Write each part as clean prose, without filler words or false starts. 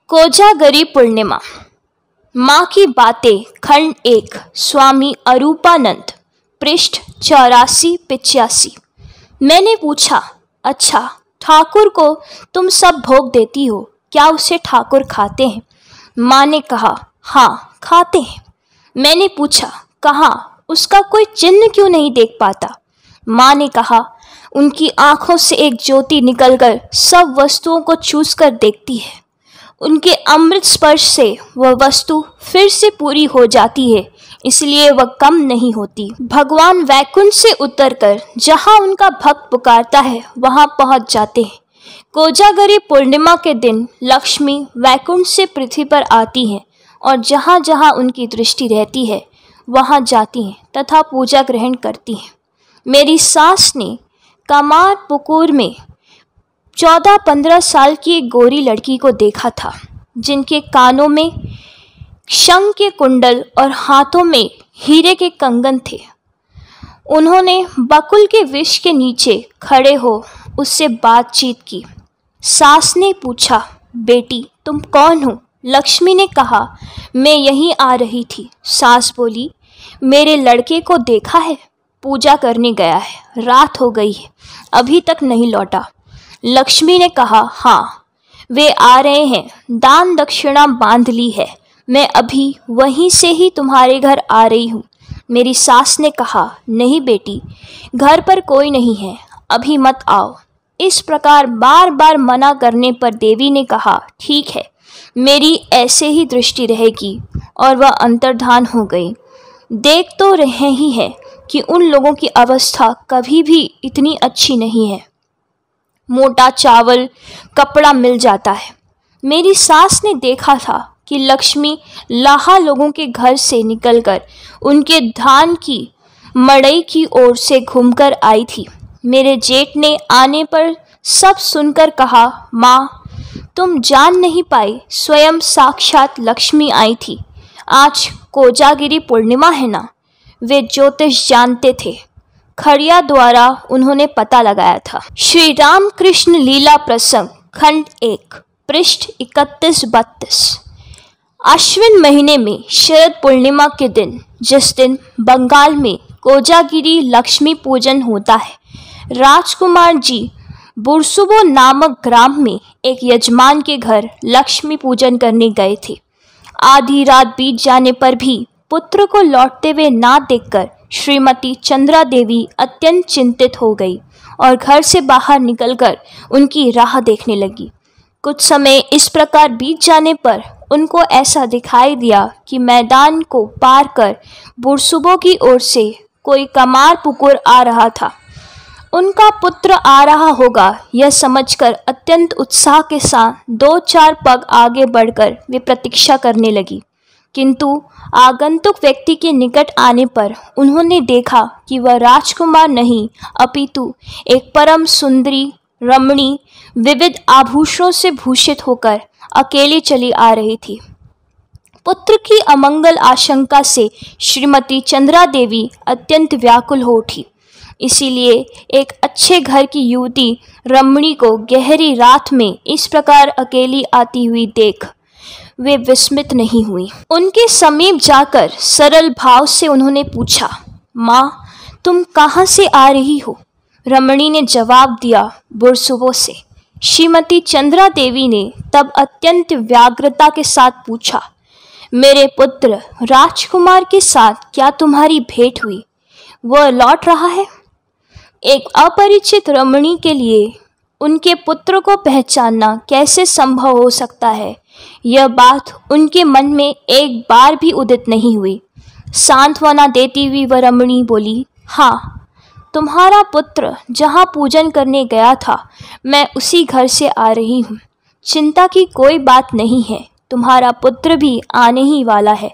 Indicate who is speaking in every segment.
Speaker 1: कोजागरी पूर्णिमा। माँ की बातें खंड 1 स्वामी अरूपानंद पृष्ठ 84-85। मैंने पूछा, अच्छा ठाकुर को तुम सब भोग देती हो, क्या उसे ठाकुर खाते हैं? माँ ने कहा, हाँ खाते हैं। मैंने पूछा, कहाँ? उसका कोई चिन्ह क्यों नहीं देख पाता? माँ ने कहा, उनकी आंखों से एक ज्योति निकलकर सब वस्तुओं को चूस कर देखती है। उनके अमृत स्पर्श से वह वस्तु फिर से पूरी हो जाती है, इसलिए वह कम नहीं होती। भगवान वैकुंठ से उतरकर जहाँ उनका भक्त पुकारता है वहाँ पहुँच जाते हैं। कोजागरी पूर्णिमा के दिन लक्ष्मी वैकुंठ से पृथ्वी पर आती हैं और जहाँ जहाँ उनकी दृष्टि रहती है वहाँ जाती हैं तथा पूजा ग्रहण करती हैं। मेरी सास ने कमार पुकुर में 14-15 साल की एक गोरी लड़की को देखा था, जिनके कानों में शंख के कुंडल और हाथों में हीरे के कंगन थे। उन्होंने बकुल के वृक्ष के नीचे खड़े हो उससे बातचीत की। सास ने पूछा, बेटी तुम कौन हो? लक्ष्मी ने कहा, मैं यहीं आ रही थी। सास बोली, मेरे लड़के को देखा है? पूजा करने गया है, रात हो गई है, अभी तक नहीं लौटा। लक्ष्मी ने कहा, हाँ वे आ रहे हैं, दान दक्षिणा बांध ली है, मैं अभी वहीं से ही तुम्हारे घर आ रही हूँ। मेरी सास ने कहा, नहीं बेटी, घर पर कोई नहीं है, अभी मत आओ। इस प्रकार बार बार मना करने पर देवी ने कहा, ठीक है, मेरी ऐसे ही दृष्टि रहेगी, और वह अंतर्धान हो गई। देख तो रहे ही हैं कि उन लोगों की अवस्था कभी भी इतनी अच्छी नहीं है। मोटा चावल कपड़ा मिल जाता है। मेरी सास ने देखा था कि लक्ष्मी लाहा लोगों के घर से निकलकर उनके धान की मड़ई की ओर से घूमकर आई थी। मेरे जेठ ने आने पर सब सुनकर कहा, माँ तुम जान नहीं पाई, स्वयं साक्षात लक्ष्मी आई थी। आज कोजागिरी पूर्णिमा है ना? वे ज्योतिष जानते थे, खड़िया द्वारा उन्होंने पता लगाया था। श्री राम कृष्ण लीला प्रसंग खंड 1 पृष्ठ 31-32। अश्विन महीने में शरद पूर्णिमा के दिन, जिस दिन बंगाल में कोजागिरी लक्ष्मी पूजन होता है, राजकुमार जी बुरसुबो नामक ग्राम में एक यजमान के घर लक्ष्मी पूजन करने गए थे। आधी रात बीत जाने पर भी पुत्र को लौटते हुए ना देखकर श्रीमती चंद्रा देवी अत्यंत चिंतित हो गई और घर से बाहर निकलकर उनकी राह देखने लगी। कुछ समय इस प्रकार बीत जाने पर उनको ऐसा दिखाई दिया कि मैदान को पार कर बुरसुबो की ओर से कोई कमार पुकुर आ रहा था। उनका पुत्र आ रहा होगा यह समझकर अत्यंत उत्साह के साथ 2-4 पग आगे बढ़कर वे प्रतीक्षा करने लगी, किंतु आगंतुक व्यक्ति के निकट आने पर उन्होंने देखा कि वह राजकुमार नहीं अपितु एक परम सुंदरी रमणी विविध आभूषणों से भूषित होकर अकेली चली आ रही थी। पुत्र की अमंगल आशंका से श्रीमती चंद्रा देवी अत्यंत व्याकुल हो उठी। इसीलिए एक अच्छे घर की युवती रमणी को गहरी रात में इस प्रकार अकेली आती हुई देख वे विस्मित नहीं हुई। उनके समीप जाकर सरल भाव से उन्होंने पूछा, माँ तुम कहाँ से आ रही हो? रमणी ने जवाब दिया, बुरसुबो से। श्रीमती चंद्रा देवी ने तब अत्यंत व्याग्रता के साथ पूछा, मेरे पुत्र राजकुमार के साथ क्या तुम्हारी भेंट हुई? वह लौट रहा है? एक अपरिचित रमणी के लिए उनके पुत्र को पहचानना कैसे संभव हो सकता है? यह बात उनके मन में एक बार भी उदित नहीं हुई। सांत्वना देती हुई वह रमणी बोली, हाँ तुम्हारा पुत्र जहाँ पूजन करने गया था, मैं उसी घर से आ रही हूँ। चिंता की कोई बात नहीं है, तुम्हारा पुत्र भी आने ही वाला है।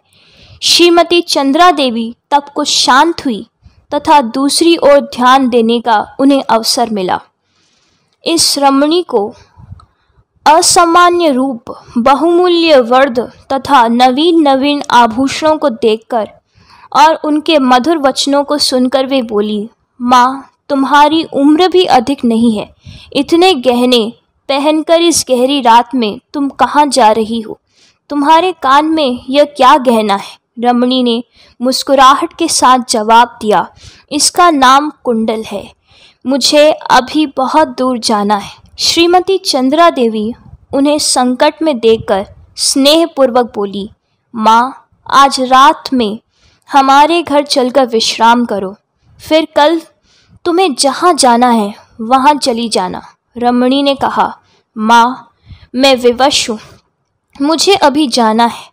Speaker 1: श्रीमती चंद्रा देवी तब कुछ शांत हुई तथा दूसरी ओर ध्यान देने का उन्हें अवसर मिला। इस रमणी को असामान्य रूप, बहुमूल्य वर्द तथा नवीन नवीन आभूषणों को देखकर और उनके मधुर वचनों को सुनकर वे बोली, माँ तुम्हारी उम्र भी अधिक नहीं है, इतने गहने पहनकर इस गहरी रात में तुम कहाँ जा रही हो? तुम्हारे कान में यह क्या गहना है? रमणी ने मुस्कुराहट के साथ जवाब दिया, इसका नाम कुंडल है। मुझे अभी बहुत दूर जाना है। श्रीमती चंद्रा देवी उन्हें संकट में देखकर स्नेहपूर्वक बोली, माँ, आज रात में हमारे घर चलकर विश्राम करो, फिर कल तुम्हें जहाँ जाना है वहाँ चली जाना। रमणी ने कहा, माँ, मैं विवश हूँ, मुझे अभी जाना है,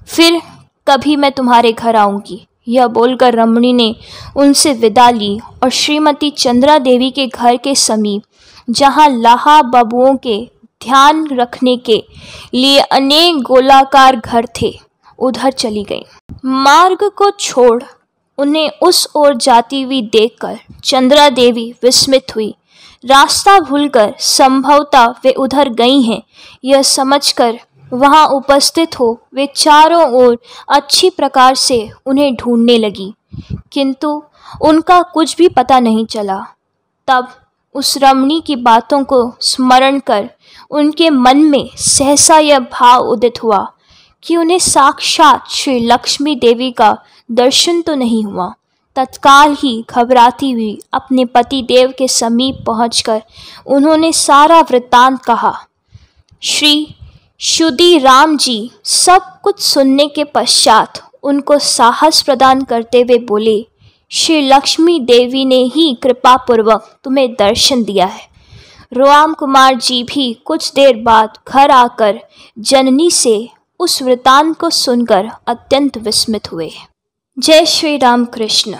Speaker 1: फिर कभी मैं तुम्हारे घर आऊँगी। यह बोलकर रमणी ने उनसे विदा ली और श्रीमती चंद्रा देवी के घर के समीप, जहाँ लाहा बाबुओं के ध्यान रखने के लिए अनेक गोलाकार घर थे, उधर चली गई। मार्ग को छोड़ उन्हें उस ओर जाती हुई देखकर चंद्रा देवी विस्मित हुई। रास्ता भूलकर संभवतः वे उधर गई हैं, यह समझकर वहां उपस्थित हो वे चारों ओर अच्छी प्रकार से उन्हें ढूंढने लगी, किंतु उनका कुछ भी पता नहीं चला। तब उस रमणी की बातों को स्मरण कर उनके मन में सहसा यह भाव उदित हुआ कि उन्हें साक्षात श्री लक्ष्मी देवी का दर्शन तो नहीं हुआ। तत्काल ही घबराती हुई अपने पति देव के समीप पहुंचकर उन्होंने सारा वृत्तांत कहा। श्री शुद्धि राम जी सब कुछ सुनने के पश्चात उनको साहस प्रदान करते हुए बोले, श्री लक्ष्मी देवी ने ही कृपा पूर्वक तुम्हें दर्शन दिया है। राम कुमार जी भी कुछ देर बाद घर आकर जननी से उस वृत्तांत को सुनकर अत्यंत विस्मित हुए। जय श्री राम कृष्ण।